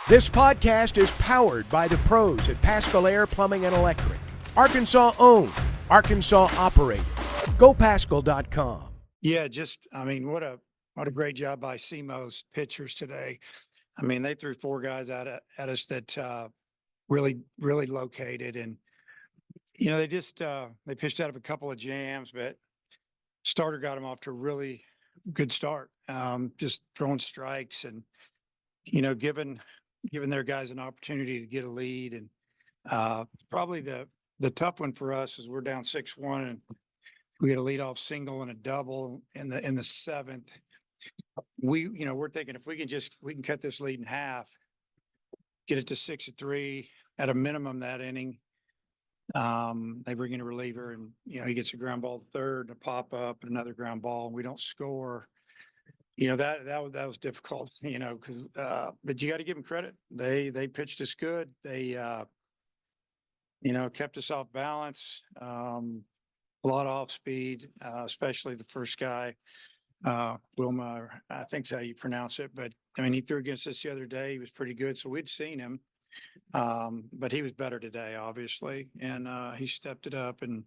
This podcast is powered by the pros at Pascal Air Plumbing and Electric. Arkansas owned, Arkansas operated. GoPascal.com. Yeah, what a great job by SEMO's pitchers today. I mean, they threw four guys at us that really located, and they pitched out of a couple of jams, but starter got them off to a really good start. Just throwing strikes and giving their guys an opportunity to get a lead. And probably the tough one for us is we're down 6-1 and we had a leadoff single and a double in the seventh. We're thinking if we can cut this lead in half, get it to 6-3 at a minimum that inning. They bring in a reliever and, he gets a ground ball to third and a pop up and another ground ball and we don't score. That was difficult, because, but you got to give them credit. They pitched us good. They, kept us off balance. A lot of off speed, especially the first guy, Wilma, I think is how you pronounce it. But I mean, he threw against us the other day. He was pretty good. So we'd seen him. But he was better today, obviously. And he stepped it up, and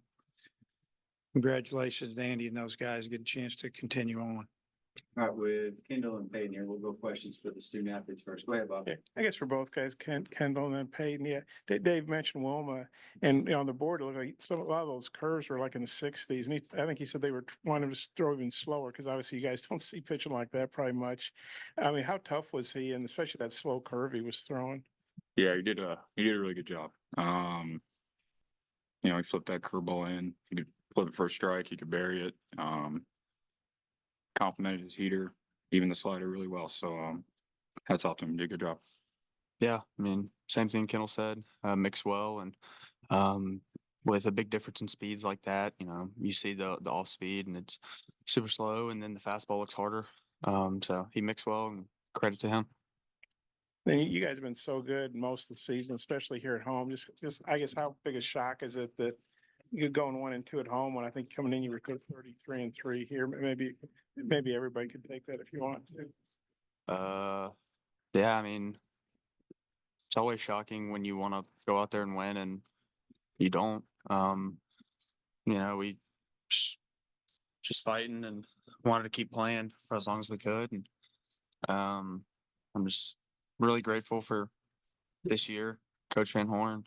congratulations to Andy and those guys get a chance to continue on. All right, with Kendall and Peyton here, we'll go questions for the student athletes first. Go ahead, Bob. Yeah, I guess for both guys, Kendall and then Peyton. Yeah, Dave mentioned Wilma, and on the board it looked like a lot of those curves were like in the 60s, and I think he said they were wanting to throw even slower because obviously you guys don't see pitching like that probably much. I mean, how tough was he, and especially that slow curve he was throwing? Yeah, he did a really good job. He flipped that curveball in. He could flip it for a strike. He could bury it. Complimented his heater, even the slider really well. So hats off to him. He did a good job. Yeah, I mean, same thing Kendall said, mixed well. And with a big difference in speeds like that, you see the off speed and it's super slow, and then the fastball looks harder. So he mixed well, and credit to him. And you guys have been so good most of the season, especially here at home. Just I guess how big a shock is it that you're going 1-2 at home when I think coming in you were 33-3 here? Maybe everybody could take that if you want to. Yeah, I mean, it's always shocking when you want to go out there and win and you don't. We just fighting and wanted to keep playing for as long as we could. And I'm just really grateful for this year, Coach Van Horn,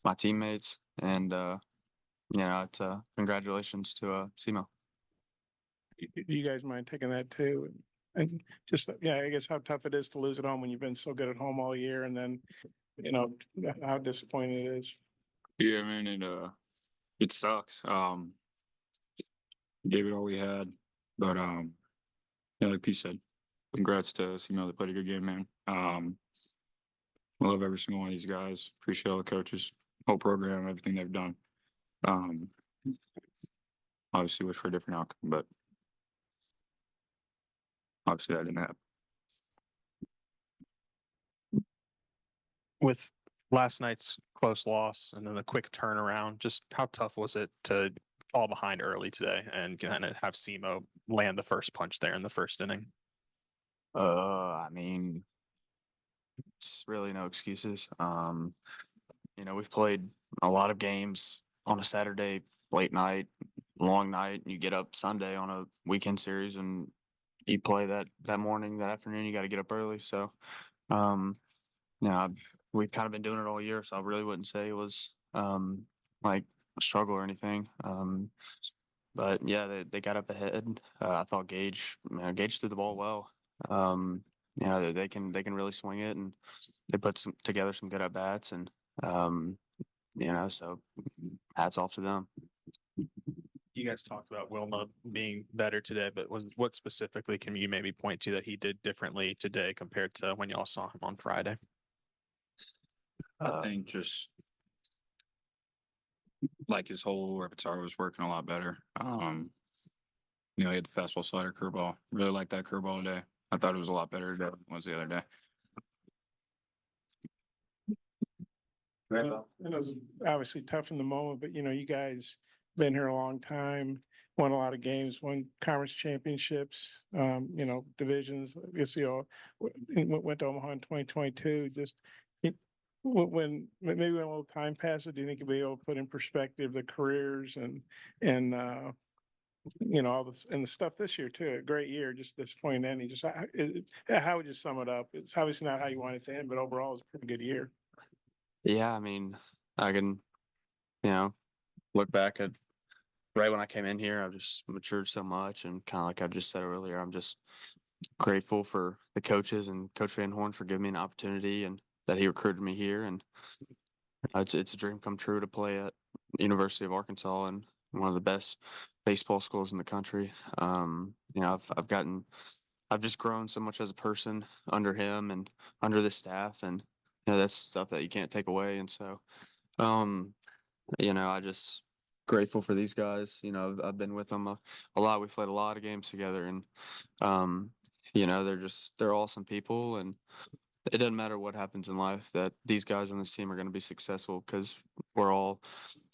my teammates, and it's congratulations to SEMO. You guys mind taking that too? And just, I guess how tough it is to lose at home when you've been so good at home all year, and then, how disappointing it is. Yeah, man, it sucks. Gave it all we had, but like P said, congrats to SEMO. They played a good game, man. I love every single one of these guys. Appreciate all the coaches, whole program, everything they've done. Obviously wish for a different outcome, but obviously that didn't happen. With last night's close loss and then the quick turnaround, just how tough was it to fall behind early today and kind of have SEMO land the first punch there in the first inning? I mean, it's really no excuses. We've played a lot of games on a Saturday, late night, long night, and you get up Sunday on a weekend series and you play that morning, that afternoon, you got to get up early. So, we've kind of been doing it all year, so I really wouldn't say it was like a struggle or anything. But yeah, they got up ahead. I thought Gage threw the ball well. They can really swing it, and they put together some good at bats, and so hats off to them. You guys talked about Wilma being better today, but what specifically can you maybe point to that he did differently today compared to when y'all saw him on Friday? I think just like his whole repertoire was working a lot better. He had the fastball, slider, curveball. Really liked that curveball today. I thought it was a lot better than it was the other day. It was obviously tough in the moment, but you guys been here a long time, won a lot of games, won conference championships, divisions. I guess, went to Omaha in 2022. Just maybe when a little time passes, do you think you'll be able to put in perspective the careers and all this and the stuff this year too? A great year, just disappointing ending. Just how would you sum it up? It's obviously not how you want it to end, but overall, it's a pretty good year. Yeah, I mean, I can, look back at right when I came in here, I've just matured so much, and kind of like I just said earlier, I'm just grateful for the coaches and Coach Van Horn for giving me an opportunity and that he recruited me here. And it's a dream come true to play at the University of Arkansas and one of the best baseball schools in the country. I've just grown so much as a person under him and under the staff, and that's stuff that you can't take away. And so, I just grateful for these guys. I've been with them a lot. We've played a lot of games together, and they're awesome people, and it doesn't matter what happens in life, that these guys on this team are going to be successful because we're all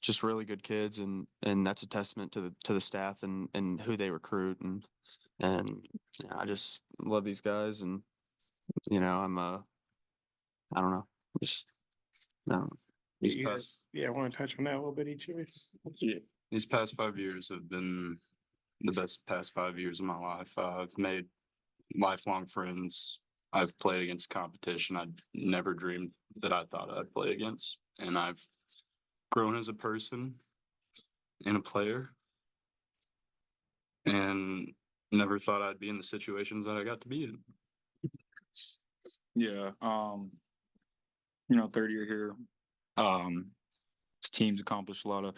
just really good kids, and that's a testament to the staff and who they recruit, and I just love these guys, and I'm I don't know, just I don't know. These You guys, past, I want to touch on that a little bit each of you. these past 5 years have been the best past 5 years of my life. I've made lifelong friends. I've played against competition I never dreamed that I thought I'd play against. And I've grown as a person and a player, and never thought I'd be in the situations that I got to be in. Yeah. Third year here. This team's accomplished a lot of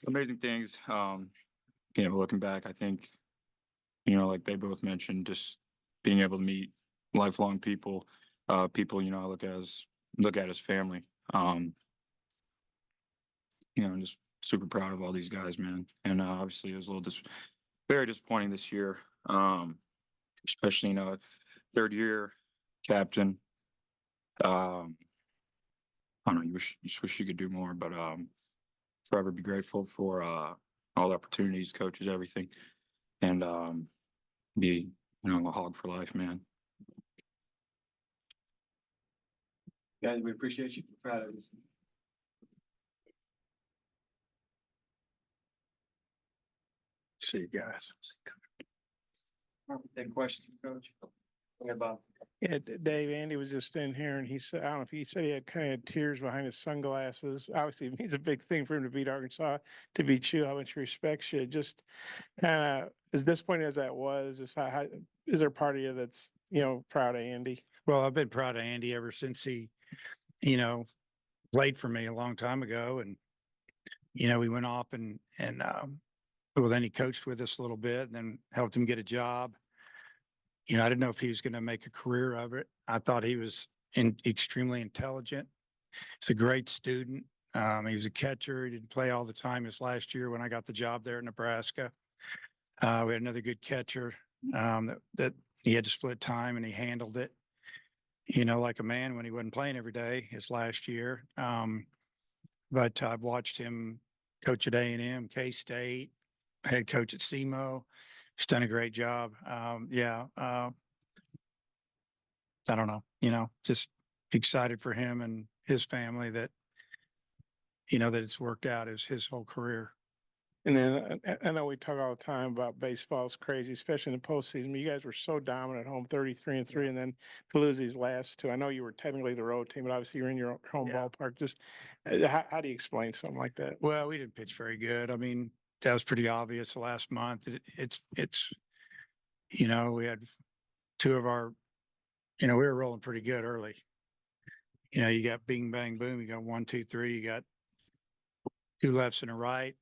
amazing things. Looking back, I think, like they both mentioned, just being able to meet lifelong people, people, I look at as family. I'm just super proud of all these guys, man. And obviously it was a little very disappointing this year. Especially, third year captain. I don't know, you just wish you could do more, but forever be grateful for all the opportunities, coaches, everything. And be, a hog for life, man. Guys, we appreciate you. We're proud of you. See you guys. Take questions, Coach. Go ahead, Bob. Yeah, Dave, Andy was just in here and he said, I don't know if he said he had kind of tears behind his sunglasses. Obviously, it means a big thing for him to beat Arkansas, to beat you. How much he respects you. Just kind of as disappointing as that was, just how is there a part of you that's, proud of Andy? Well, I've been proud of Andy ever since he, played for me a long time ago. And, we went off and then he coached with us a little bit and then helped him get a job. I didn't know if he was going to make a career of it. I thought he was extremely intelligent. He's a great student. He was a catcher. He didn't play all the time this last year when I got the job there in Nebraska. We had another good catcher that he had to split time and he handled it, like a man when he wasn't playing every day his last year. But I've watched him coach at A&M, K-State, head coach at SEMO. He's done a great job. I don't know, just excited for him and his family that, that it's worked out as his whole career. And then I know we talk all the time about baseball is crazy, especially in the postseason. But you guys were so dominant at home, 33-3, and then to lose these last two. I know you were technically the road team, but obviously you're in your home ballpark. Just how do you explain something like that? Well, we didn't pitch very good. I mean, that was pretty obvious the last month. It's we had two of our, we were rolling pretty good early. You got bing, bang, boom. You got 1, 2, 3. You got two lefts and a right,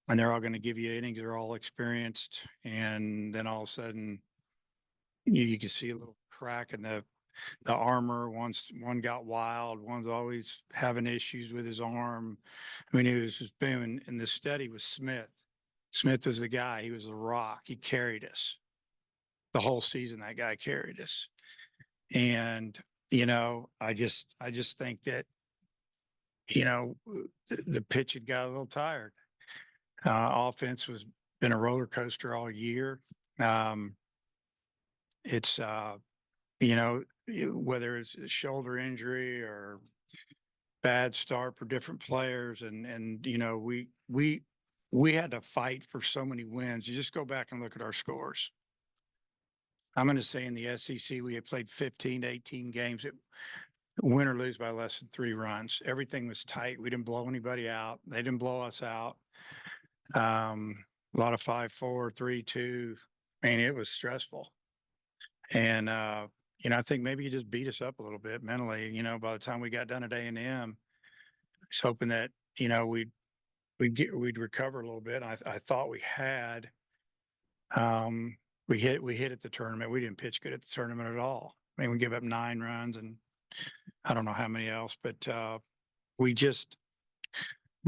and they're all going to give you innings. They're all experienced. And then all of a sudden you can see a little crack in the armor. One got wild. One's always having issues with his arm. I mean, it was just boom. And the steady was Smith. Smith was the guy. He was the rock. He carried us the whole season. That guy carried us. And, I just think that, the pitch had got a little tired. Offense was been a roller coaster all year. It's, whether it's a shoulder injury or bad start for different players. And, we had to fight for so many wins. You just go back and look at our scores. I'm going to say in the SEC, we had played 15 to 18 games. Win or lose by less than 3 runs. Everything was tight. We didn't blow anybody out. They didn't blow us out. A lot of 5-4, 3-2. I mean, it was stressful. And, I think maybe you just beat us up a little bit mentally. By the time we got done at A&M, I was hoping that, we'd recover a little bit. I thought we had. We hit at the tournament. We didn't pitch good at the tournament at all. I mean, we gave up 9 runs and I don't know how many else, but we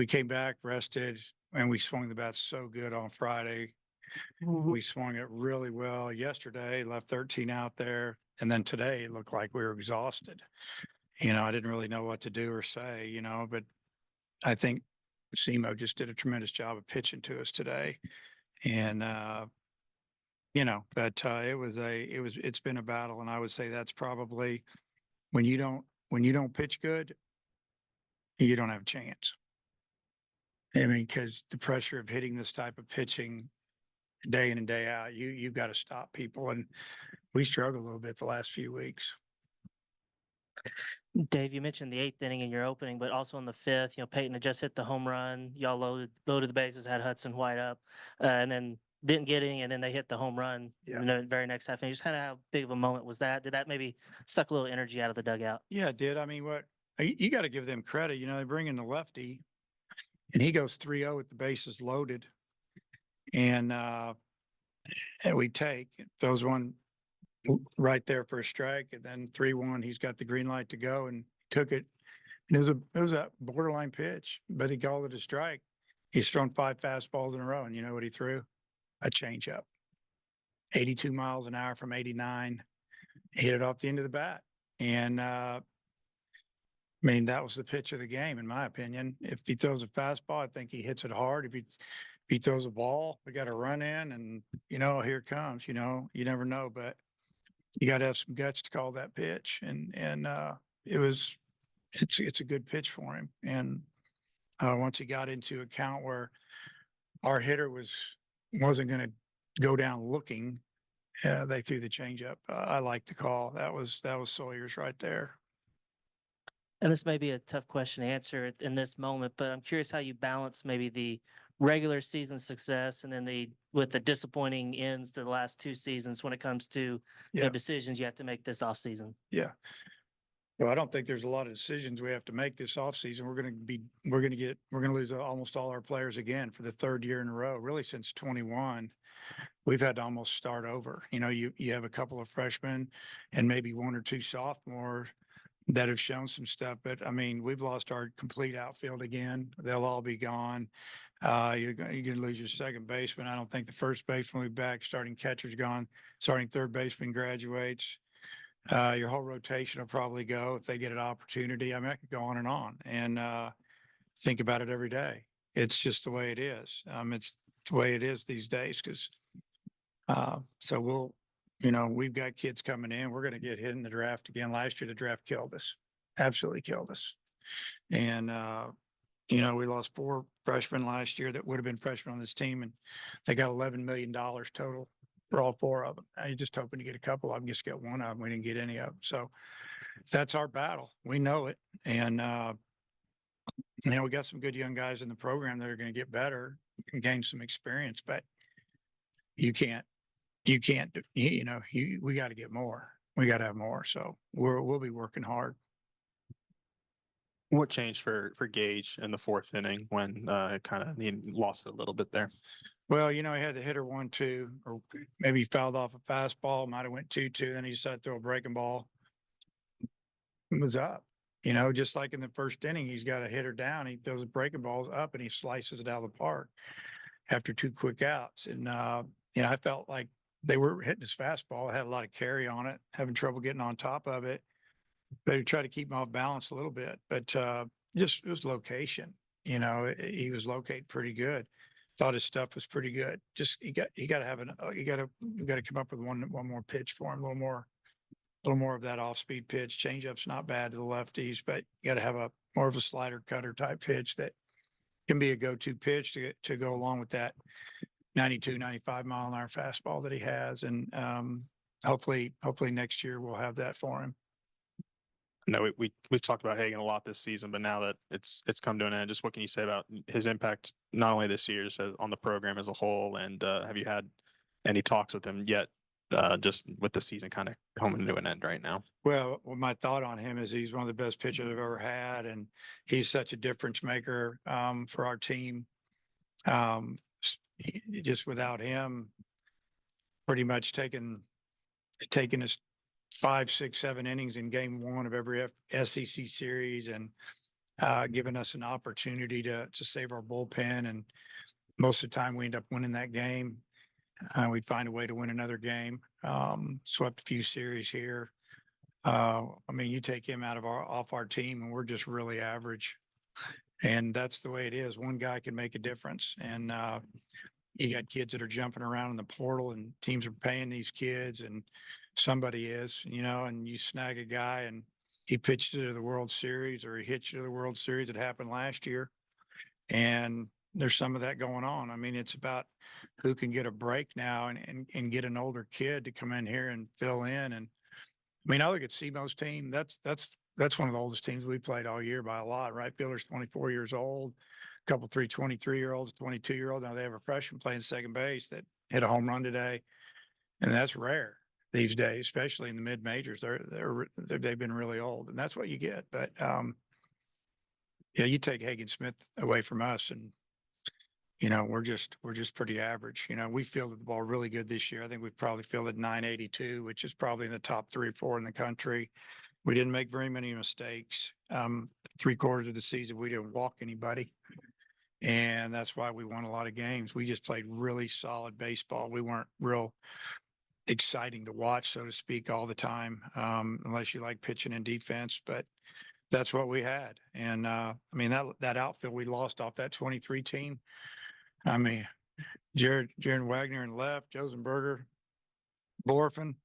came back, rested, and we swung the bat so good on Friday. We swung it really well yesterday, left 13 out there. And then today it looked like we were exhausted. I didn't really know what to do or say, but I think SEMO just did a tremendous job of pitching to us today. And, but it's been a battle. And I would say that's probably when you don't pitch good, you don't have a chance. I mean, because the pressure of hitting this type of pitching day in and day out, you've got to stop people. And we struggled a little bit the last few weeks. Dave, you mentioned the 8th inning in your opening, but also in the 5th, Peyton had just hit the home run. Y'all loaded the bases, had Hudson White up, and then didn't get any, and then they hit the home run in the very next half. And just kind of how big of a moment was that? Did that maybe suck a little energy out of the dugout? Yeah, it did. I mean, you got to give them credit. They bring in the lefty, and he goes 3-0 with the bases loaded, and we throws one right there for a strike, and then 3-1. He's got the green light to go, and took it. And it was a borderline pitch, but he called it a strike. He's thrown 5 fastballs in a row, and you know what he threw? A changeup. 82 miles an hour from 89. Hit it off the end of the bat, and I mean, that was the pitch of the game, in my opinion. If he throws a fastball, I think he hits it hard. If he throws a ball, we got to run in, and here it comes. You never know, but you got to have some guts to call that pitch, and it's a good pitch for him. And once he got into a count where our hitter wasn't going to go down looking, they threw the changeup. I like the call. That was Sawyer's right there. And this may be a tough question to answer in this moment, but I'm curious how you balance maybe the regular season success and then with the disappointing ends to the last 2 seasons when it comes to decisions you have to make this offseason. Yeah. Well, I don't think there's a lot of decisions we have to make this offseason. We're going to lose almost all our players again for the 3rd year in a row, really since 21. We've had to almost start over. You have a couple of freshmen and maybe 1 or 2 sophomores that have shown some stuff, but I mean, we've lost our complete outfield again. They'll all be gone. You're going to lose your second baseman. I don't think the first baseman will be back. Starting catcher's gone. Starting third baseman graduates. Your whole rotation will probably go if they get an opportunity. I mean, I could go on and think about it every day. It's just the way it is. It's the way it is these days. So we've got kids coming in. We're going to get hit in the draft again. Last year, the draft killed us, absolutely killed us. And, we lost 4 freshmen last year that would have been freshmen on this team, and they got $11 million total for all 4 of them. You're just hoping to get a couple of them, just get one of them. We didn't get any of them. So that's our battle. We know it. And, we got some good young guys in the program that are going to get better and gain some experience, but we got to get more. We got to have more. So we'll be working hard. What changed for Gage in the 4th inning when it kind of lost it a little bit there? Well, he had the hitter 1-2, or maybe he fouled off a fastball, might have went 2-2, then he decided to throw a breaking ball. It was up. Just like in the first inning, he's got a hitter down, he throws a breaking balls up and he slices it out of the park after 2 quick outs. And I felt like they were hitting his fastball. I had a lot of carry on it, having trouble getting on top of it. They try to keep him off balance a little bit, but just it was location. He was located pretty good. thought his stuff was pretty good. Just you got to have you got to come up with one more pitch for him, a little more of that off speed pitch. Changeup's not bad to the lefties, but you got to have a more of a slider cutter type pitch that can be a go-to pitch to go along with that 92, 95 mile an hour fastball that he has. And hopefully next year we'll have that for him. No, we've talked about Hagen a lot this season, but now that it's come to an end, just what can you say about his impact not only this year, just on the program as a whole? And have you had any talks with him yet? Just with the season kind of coming to an end right now. Well, my thought on him is he's one of the best pitchers I've ever had, and he's such a difference maker for our team. Just without him, pretty much taking us 5, 6, 7 innings in game 1 of every SEC series, and giving us an opportunity to save our bullpen. And most of the time we end up winning that game. We'd find a way to win another game. Swept a few series here. I mean, you take him off our team and we're just really average. And that's the way it is. One guy can make a difference. And you got kids that are jumping around in the portal, and teams are paying these kids, and somebody is, and you snag a guy and he pitches to the World Series, or he hits you to the World Series. It happened last year. And there's some of that going on. I mean, it's about who can get a break now and get an older kid to come in here and fill in. And I mean, I look at SEMO's team. That's one of the oldest teams we played all year by a lot. Right fielder's 24 years old, a couple 23-year-olds, 22-year-old. Now they have a freshman playing second base that hit a home run today, and that's rare these days, especially in the mid majors. They've been really old, and that's what you get. But yeah, you take Hagen Smith away from us, and we're just pretty average. We fielded the ball really good this year. I think we've probably fielded 982, which is probably in the top 3 or 4 in the country. We didn't make very many mistakes. 3/4 of the season, we didn't walk anybody. And that's why we won a lot of games. We just played really solid baseball. We weren't real exciting to watch, so to speak, all the time, unless you like pitching and defense. But that's what we had. And I mean, that outfield we lost off that 23 team. I mean, Jared Wagner in left, Josenberger, Borfin.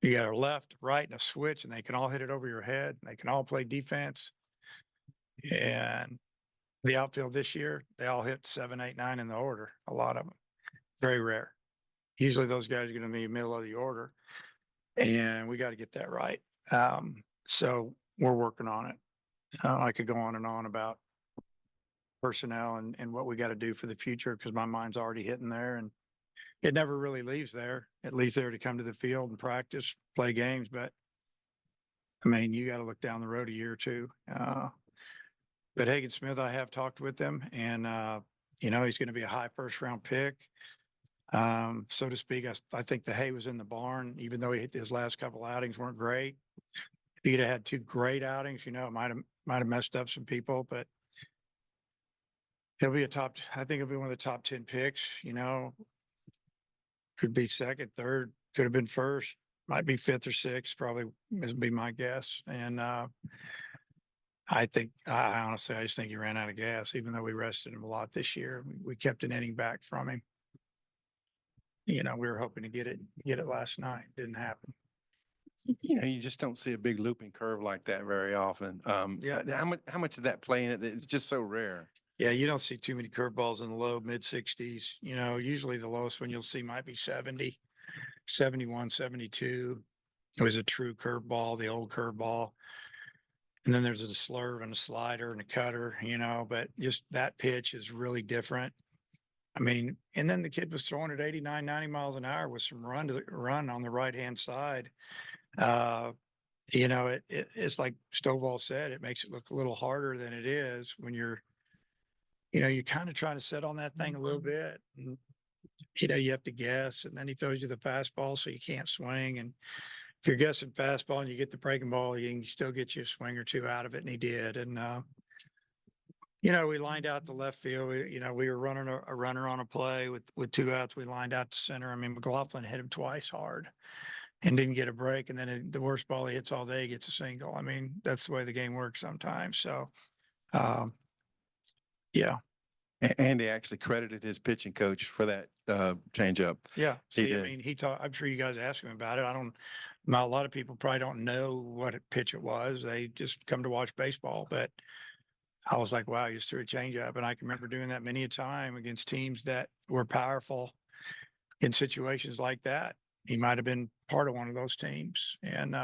You got a left, right, and a switch, and they can all hit it over your head. And they can all play defense. And the outfield this year, they all hit 7, 8, 9 in the order. A lot of them. Very rare. Usually those guys are going to be middle of the order. And we got to get that right. So we're working on it. I could go on and on about personnel and what we got to do for the future, because my mind's already hitting there, and it never really leaves there. It leaves there to come to the field and practice, play games. But I mean, you got to look down the road a year or two. But Hagen Smith, I have talked with him, and he's going to be a high first round pick. So to speak, I think the hay was in the barn, even though his last couple outings weren't great. If he'd have had 2 great outings, it might have messed up some people, but I think he'll be one of the top 10 picks. Could be second, third, could have been first, might be 5th or 6th, probably would be my guess. And I honestly just think he ran out of gas, even though we rested him a lot this year. We kept an inning back from him. We were hoping to get it last night. Didn't happen. You just don't see a big looping curve like that very often. Yeah. How much of that play in it? It's just so rare. Yeah, you don't see too many curveballs in the low mid 60s. Usually the lowest one you'll see might be 70, 71, 72. It was a true curveball, the old curveball. And then there's a slurve and a slider and a cutter, but just that pitch is really different. I mean, and then the kid was throwing at 89, 90 miles an hour with some run on the right-hand side. It's like Stovall said, it makes it look a little harder than it is when you're kind of trying to sit on that thing a little bit. And, you have to guess, and then he throws you the fastball, so you can't swing. And if you're guessing fastball and you get the breaking ball, he can still get you a swing or 2 out of it, and he did. And, we lined out the left field. We were running a runner on a play with 2 outs. We lined out to center. I mean, McLaughlin hit him twice hard and didn't get a break. And then the worst ball he hits all day, he gets a single. I mean, that's the way the game works sometimes. So, yeah. Andy actually credited his pitching coach for that changeup. Yeah. He See, I did. mean, I'm sure you guys asked him about it. Not a lot of people probably don't know what pitch it was. They just come to watch baseball, but I was like, wow, you just threw a changeup. And I can remember doing that many a time against teams that were powerful in situations like that. He might have been part of one of those teams. And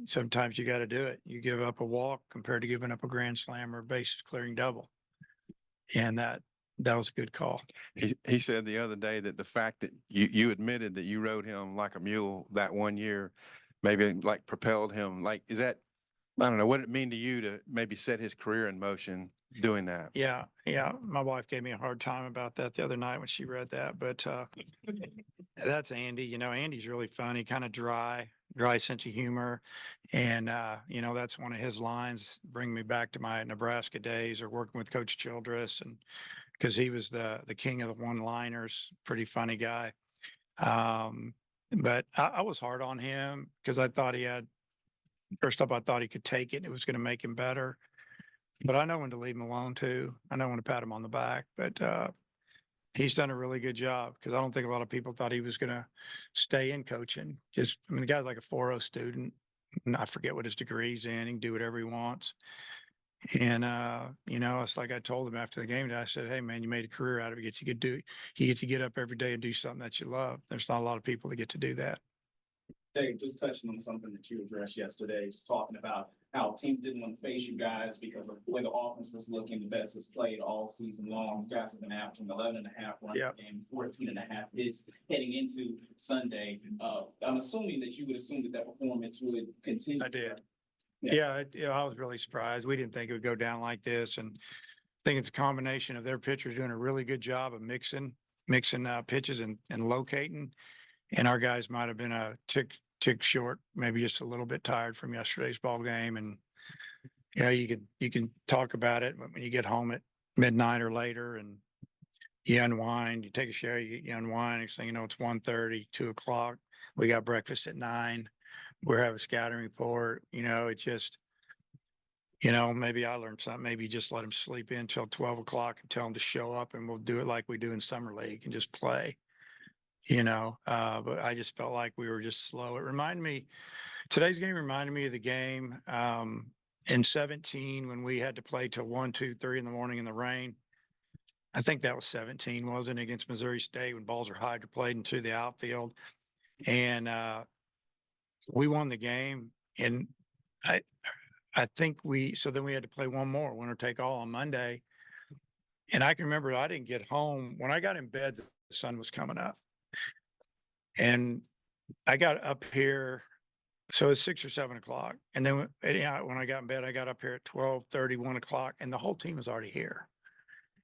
sometimes you got to do it. You give up a walk compared to giving up a grand slam or a bases clearing double. And that was a good call. He said the other day that the fact that you admitted that you rode him like a mule that one year, maybe like propelled him. Like, is that, I don't know, what did it mean to you to maybe set his career in motion doing that? Yeah. Yeah. My wife gave me a hard time about that the other night when she read that, but that's Andy. You know, Andy's really funny, kind of dry sense of humor. And, you know, that's one of his lines, bring me back to my Nebraska days or working with Coach Childress. And because he was the king of the one-liners, pretty funny guy. But I was hard on him because I thought first off, I thought he could take it and it was going to make him better. But I know when to leave him alone too. I know when to pat him on the back. But he's done a really good job because I don't think a lot of people thought he was going to stay in coaching. I mean, the guy's like a 4.0 student. And I forget what his degree's in. He can do whatever he wants. And, you know, it's like I told him after the game, I said, hey, man, you made a career out of it. You get to get up every day and do something that you love. There's not a lot of people that get to do that. Dave, just touching on something that you addressed yesterday, just talking about how teams didn't want to face you guys because of the way the offense was looking. The best has played all season long. You guys have been averaging 11.5 runs per game, 14.5 hits heading into Sunday. I'm assuming that you would assume that performance would continue. I did. Yeah, I was really surprised. We didn't think it would go down like this. And I think it's a combination of their pitchers doing a really good job of mixing pitches and locating. And our guys might have been a tick short, maybe just a little bit tired from yesterday's ball game. And yeah, you can talk about it when you get home at midnight or later and you unwind, you take a shower, you unwind. Next thing you know, it's 1:30, 2:00. We got breakfast at 9. We're having a scouting report. You know, it just, you know, maybe I learned something. Maybe you just let them sleep in till 12:00 and tell them to show up and we'll do it like we do in summer league and just play. You know, but I just felt like we were just slow. Today's game reminded me of the game in 17 when we had to play till 1, 2, 3 in the morning in the rain. I think that was 17, wasn't it, against Missouri State when balls are hydroplaned into the outfield. And we won the game. And I think then we had to play one more, winner take all on Monday. And I can remember I didn't get home. When I got in bed, the sun was coming up. And I got up here, so it's 6 or 7 o'clock. And then when I got in bed, I got up here at 12:30, 1 o'clock, and the whole team was already here.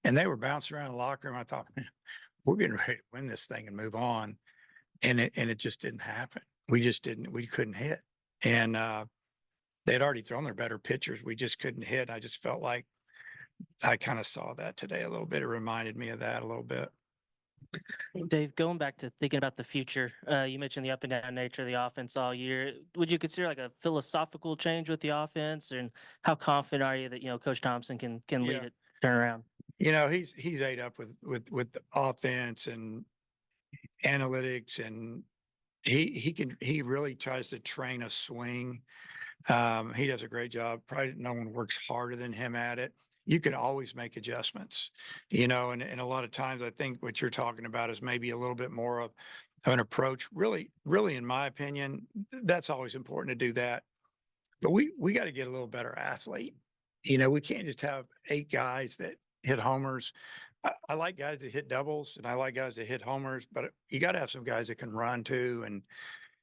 And they were bouncing around the locker room. I thought, man, we're getting ready to win this thing and move on. And it just didn't happen. We couldn't hit. And they'd already thrown their better pitchers. We just couldn't hit. I just felt like I kind of saw that today a little bit. It reminded me of that a little bit. Dave, going back to thinking about the future, you mentioned the up and down nature of the offense all year. Would you consider like a philosophical change with the offense, and how confident are you that Coach Thompson can lead it turn around? You know, he's ate up with the offense and analytics, and he really tries to train a swing. He does a great job. Probably no one works harder than him at it. You can always make adjustments, and a lot of times I think what you're talking about is maybe a little bit more of an approach. Really, in my opinion, that's always important to do that. But we got to get a little better athlete. We can't just have 8 guys that hit homers. I like guys that hit doubles and I like guys that hit homers, but you got to have some guys that can run too.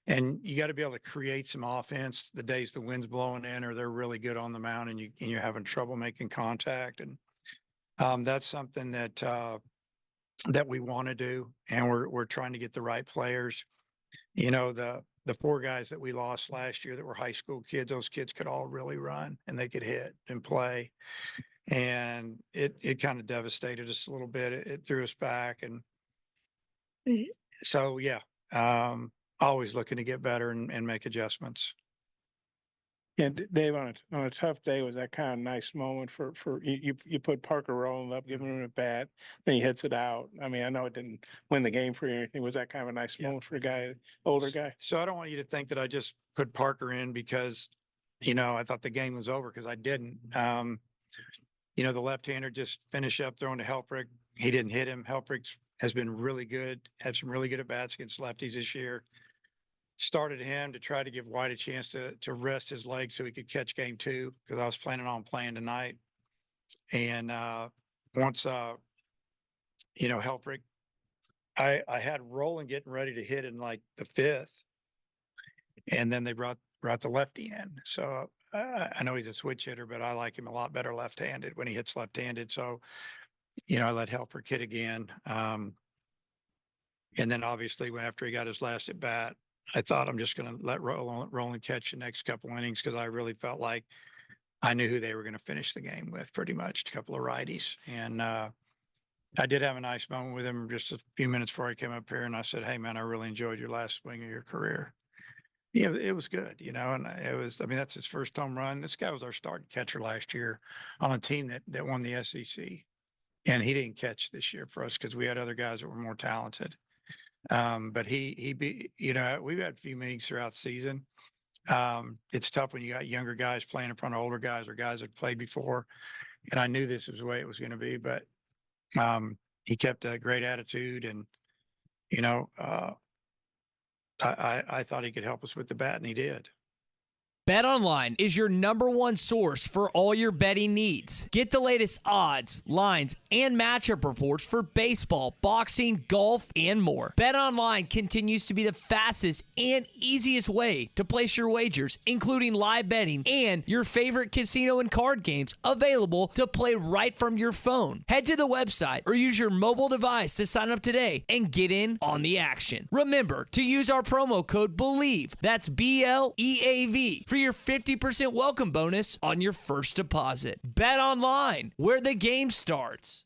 And you got to be able to create some offense the days the wind's blowing in or they're really good on the mound and you're having trouble making contact. And that's something that we want to do. And we're trying to get the right players. The 4 guys that we lost last year that were high school kids, those kids could all really run and they could hit and play. And it kind of devastated us a little bit. It threw us back. And so, yeah, always looking to get better and make adjustments. And Dave, on a tough day, was that kind of nice moment for you put Parker rolling up, giving him a bat, then he hits it out. I mean, I know it didn't win the game for you or anything. Was that kind of a nice Yeah. moment for a guy, older guy? So I don't want you to think that I just put Parker in because, I thought the game was over because I didn't. The left-hander just finished up throwing to Helfrich. He didn't hit him. Helfrich has been really good, had some really good at-bats against lefties this year. Started him to try to give White a chance to rest his legs so he could catch game 2 because I was planning on playing tonight. And once Helfrich, I had Roland getting ready to hit in like the 5th, and then they brought the lefty in. So I know he's a switch hitter, but I like him a lot better left-handed when he hits left-handed. So I let Helfrich hit again. And then obviously after he got his last at bat, I thought I'm just going to let Roland catch the next couple innings because I really felt like I knew who they were going to finish the game with pretty much, a couple of righties. And I did have a nice moment with him just a few minutes before I came up here, and I said, "Hey man, I really enjoyed your last swing of your career." Yeah, it was good, and that's his first home run. This guy was our starting catcher last year on a team that won the SEC. And he didn't catch this year for us because we had other guys that were more talented. But we've had a few meetings throughout the season. It's tough when you got younger guys playing in front of older guys or guys that played before. And I knew this was the way it was going to be, but he kept a great attitude, and I thought he could help us with the bat, and he did. BetOnline is your #1 source for all your betting needs. Get the latest odds, lines, and matchup reports for baseball, boxing, golf, and more. BetOnline continues to be the fastest and easiest way to place your wagers, including live betting and your favorite casino and card games available to play right from your phone. Head to the website or use your mobile device to sign up today and get in on the action. Remember to use our promo code BELIEVE, that's BLEAV, for your 50% welcome bonus on your first deposit. Bet online, where the game starts.